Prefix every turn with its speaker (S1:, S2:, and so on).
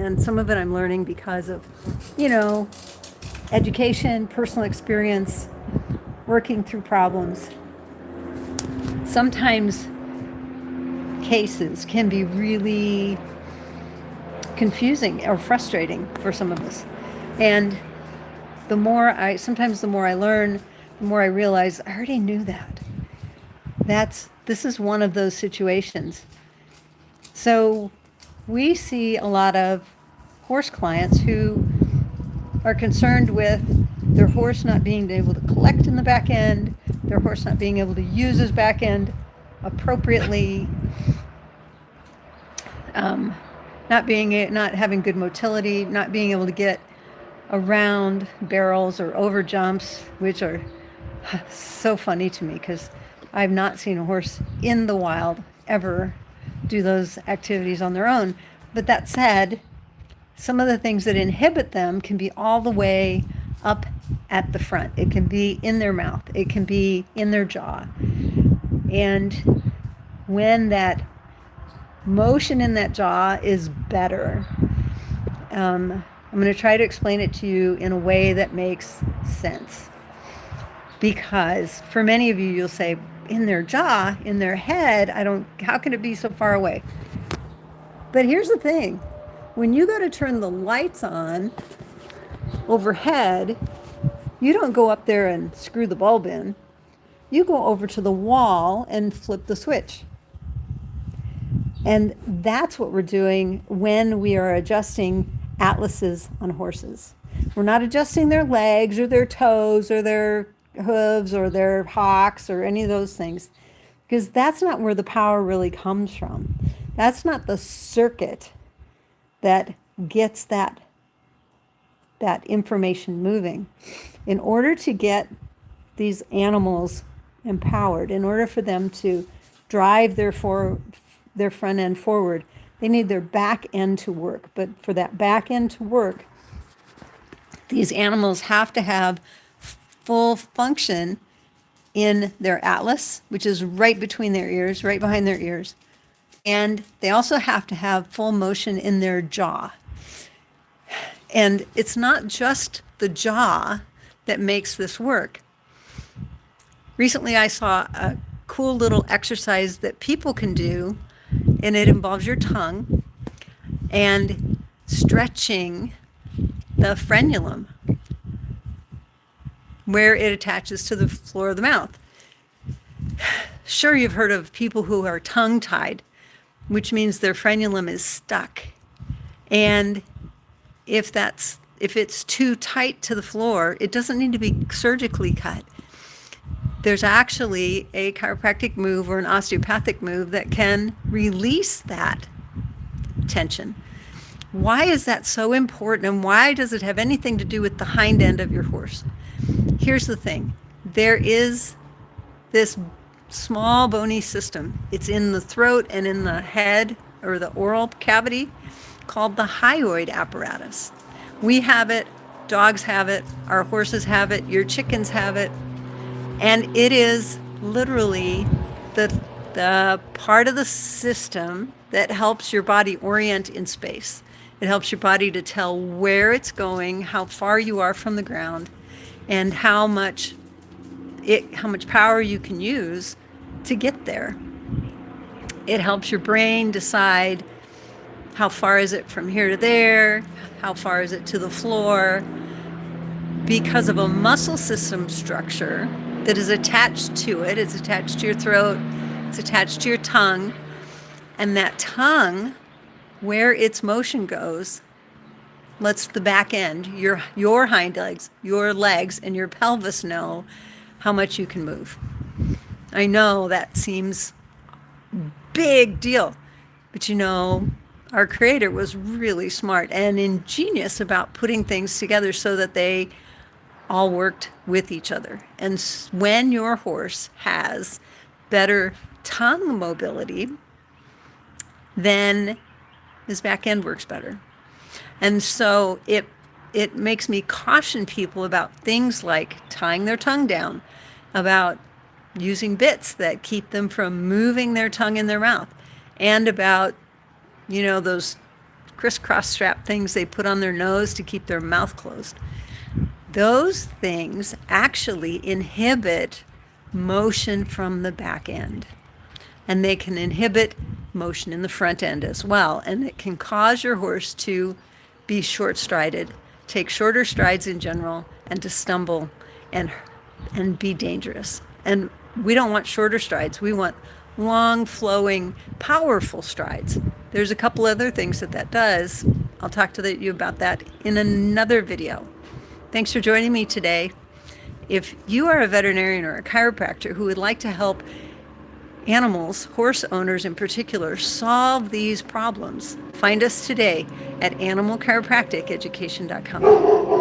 S1: and some of it I'm learning because of, you know, education, personal experience, working through problems. Sometimes cases can be really confusing or frustrating for some of us. And sometimes the more I learn, the more I realize I already knew that. This is one of those situations. So we see a lot of horse clients who are concerned with their horse not being able to collect in the back end, their horse not being able to use his back end appropriately, not having good motility, not being able to get around barrels or over jumps, which are so funny to me because I've not seen a horse in the wild ever do those activities on their own. But that said, some of the things that inhibit them can be all the way up at the front. It can be in their mouth. It can be in their jaw. And when that motion in that jaw is better, I'm going to try to explain it to you in a way that makes sense. Because for many of you, you'll say, in their jaw, in their head, how can it be so far away? But here's the thing. When you go to turn the lights on overhead, you don't go up there and screw the bulb in. You go over to the wall and flip the switch. And that's what we're doing when we are adjusting atlases on horses. We're not adjusting their legs or their toes or their hooves or their hocks or any of those things, because that's not where the power really comes from. That's not the circuit that gets that information moving. In order to get these animals empowered, in order for them to drive their front end forward, they need their back end to work. But for that back end to work, these animals have to have full function in their atlas, which is right between their ears, right behind their ears. And they also have to have full motion in their jaw. And it's not just the jaw that makes this work. Recently, I saw a cool little exercise that people can do, and it involves your tongue and stretching the frenulum where it attaches to the floor of the mouth. Sure, you've heard of people who are tongue-tied, which means their frenulum is stuck. And if it's too tight to the floor, it doesn't need to be surgically cut. There's actually a chiropractic move or an osteopathic move that can release that tension. Why is that so important, and why does it have anything to do with the hind end of your horse? Here's the thing. There is this small bony system. It's in the throat and in the head or the oral cavity called the hyoid apparatus. We have it, dogs have it, our horses have it, your chickens have it, and it is literally the part of the system that helps your body orient in space. It helps your body to tell where it's going, how far you are from the ground, and how much power you can use to get there. It helps your brain decide how far is it from here to there, how far is it to the floor, because of a muscle system structure that is attached to it. It's attached to your throat, it's attached to your tongue, and that tongue, where its motion goes, lets the back end, your hind legs, your legs, and your pelvis know how much you can move. I know that seems big deal, but our creator was really smart and ingenious about putting things together so that they all worked with each other. And when your horse has better tongue mobility, then his back end works better. And so it makes me caution people about things like tying their tongue down, about using bits that keep them from moving their tongue in their mouth, and about, those crisscross strap things they put on their nose to keep their mouth closed. Those things actually inhibit motion from the back end. And they can inhibit motion in the front end as well. And it can cause your horse to be short-strided, take shorter strides in general, and to stumble and be dangerous. And we don't want shorter strides. We want long, flowing, powerful strides. There's a couple other things that does. I'll talk to you about that in another video. Thanks for joining me today. If you are a veterinarian or a chiropractor who would like to help animals, horse owners in particular, solve these problems, find us today at animalchiropracticeducation.com.